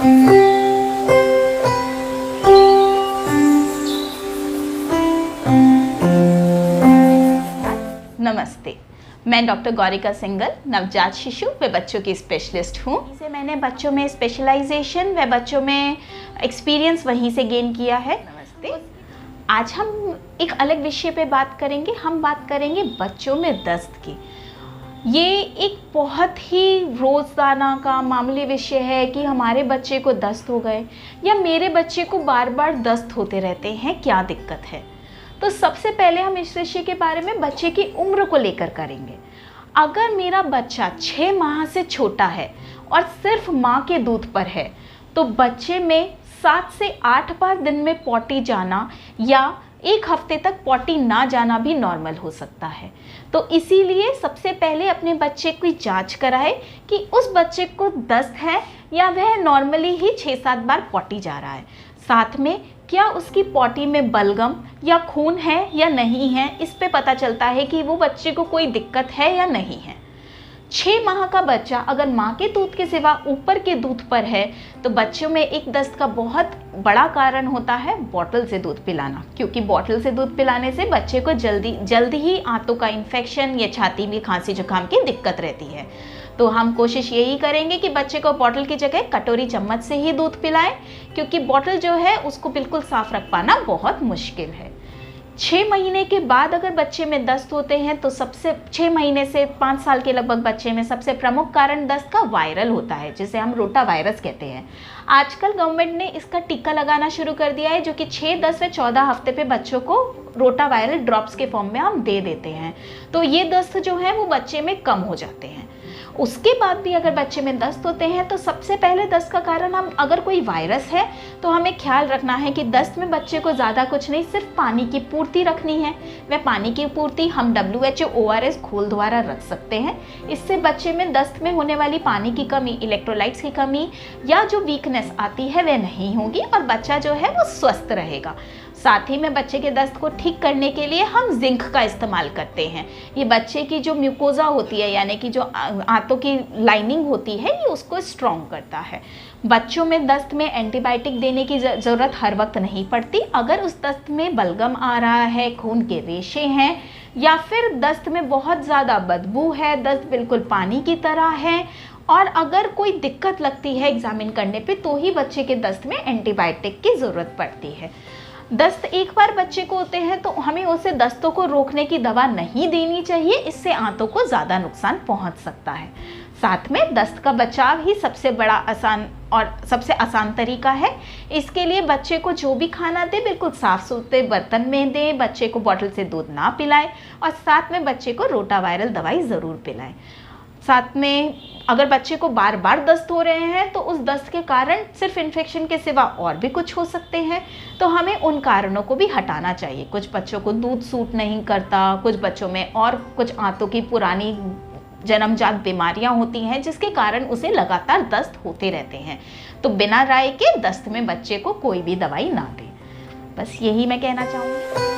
नमस्ते, मैं doctor Gaurika single, नवजात शिशु व बच्चों की स्पेशलिस्ट हूँ। इसे मैंने बच्चों में स्पेशलाइजेशन व बच्चों में एक्सपीरियंस वहीं से गेन किया है। नमस्ते, आज हम एक अलग विषय पे बात करेंगे। हम बात करेंगे बच्चों में दस्त की। ये एक बहुत ही रोज़ाना का मामूली विषय है कि हमारे बच्चे को दस्त हो गए या मेरे बच्चे को बार बार दस्त होते रहते हैं, क्या दिक्कत है। तो सबसे पहले हम इस विषय के बारे में बच्चे की उम्र को लेकर करेंगे। अगर मेरा बच्चा 6 माह से छोटा है और सिर्फ माँ के दूध पर है तो बच्चे में 7 से 8 बार दिन में पॉटी जाना या 1 हफ्ते तक पॉटी ना जाना भी नॉर्मल हो सकता है। तो इसीलिए सबसे पहले अपने बच्चे की जांच कराएं कि उस बच्चे को दस्त है या वह नॉर्मली ही 6-7 बार पॉटी जा रहा है। साथ में क्या उसकी पॉटी में बलगम या खून है या नहीं है, इस पे पता चलता है कि वो बच्चे को कोई दिक्कत है या नहीं है। 6 माह का बच्चा अगर माँ के दूध के सिवा ऊपर के दूध पर है तो बच्चों में एक दस्त का बहुत बड़ा कारण होता है बॉटल से दूध पिलाना, क्योंकि बॉटल से दूध पिलाने से बच्चे को जल्दी ही आंतों का इन्फेक्शन या छाती में खांसी जुकाम की दिक्कत रहती है। तो हम कोशिश यही करेंगे कि बच्चे को बॉटल की जगह कटोरी चम्मच से ही दूध पिलाएं, क्योंकि बॉटल जो है उसको बिल्कुल साफ रख पाना बहुत मुश्किल है। 6 महीने के बाद अगर बच्चे में दस्त होते हैं तो सबसे 6 महीने से 5 साल के लगभग बच्चे में सबसे प्रमुख कारण दस्त का वायरल होता है, जिसे हम रोटा वायरस कहते हैं। आजकल गवर्नमेंट ने इसका टीका लगाना शुरू कर दिया है, जो कि 6, 10 व 14 हफ्ते पे बच्चों को रोटा वायरल ड्रॉप्स के फॉर्म में हम दे देते हैं। तो ये दस्त जो है वो बच्चे में कम हो जाते हैं। उसके बाद भी अगर बच्चे में दस्त होते हैं तो सबसे पहले दस्त का कारण हम अगर कोई वायरस है तो हमें ख्याल रखना है कि दस्त में बच्चे को ज़्यादा कुछ नहीं, सिर्फ पानी की पूर्ति रखनी है। वह पानी की पूर्ति हम WHO ORS घोल द्वारा रख सकते हैं। इससे बच्चे में दस्त में होने वाली पानी की कमी, इलेक्ट्रोलाइट्स की कमी या जो वीकनेस आती है वह नहीं होगी और बच्चा जो है वो स्वस्थ रहेगा। साथ ही में बच्चे के दस्त को ठीक करने के लिए हम जिंक का इस्तेमाल करते हैं। ये बच्चे की जो म्यूकोजा होती है, यानी कि जो आंतों की लाइनिंग होती है, ये उसको स्ट्रॉन्ग करता है। बच्चों में दस्त में एंटीबायोटिक देने की ज़रूरत हर वक्त नहीं पड़ती। अगर उस दस्त में बलगम आ रहा है, खून के रेशे हैं या फिर दस्त में बहुत ज़्यादा बदबू है, दस्त बिल्कुल पानी की तरह है और अगर कोई दिक्कत लगती है एग्जामिन करने पे, तो ही बच्चे के दस्त में एंटीबायोटिक की ज़रूरत पड़ती है। दस्त एक बार बच्चे को होते हैं तो हमें उसे दस्तों को रोकने की दवा नहीं देनी चाहिए, इससे आंतों को ज़्यादा नुकसान पहुंच सकता है। साथ में दस्त का बचाव ही सबसे बड़ा आसान और सबसे आसान तरीका है। इसके लिए बच्चे को जो भी खाना दे बिल्कुल साफ सुथरे बर्तन में दें, बच्चे को बॉटल से दूध ना पिलाएं और साथ में बच्चे को रोटा वायरल दवाई ज़रूर पिलाएं। साथ में अगर बच्चे को बार बार दस्त हो रहे हैं तो उस दस्त के कारण सिर्फ इन्फेक्शन के सिवा और भी कुछ हो सकते हैं, तो हमें उन कारणों को भी हटाना चाहिए। कुछ बच्चों को दूध सूट नहीं करता, कुछ बच्चों में और कुछ आंतों की पुरानी जन्मजात बीमारियां होती हैं जिसके कारण उसे लगातार दस्त होते रहते हैं। तो बिना राय के दस्त में बच्चे को कोई भी दवाई ना दें। बस यही मैं कहना चाहूँगी।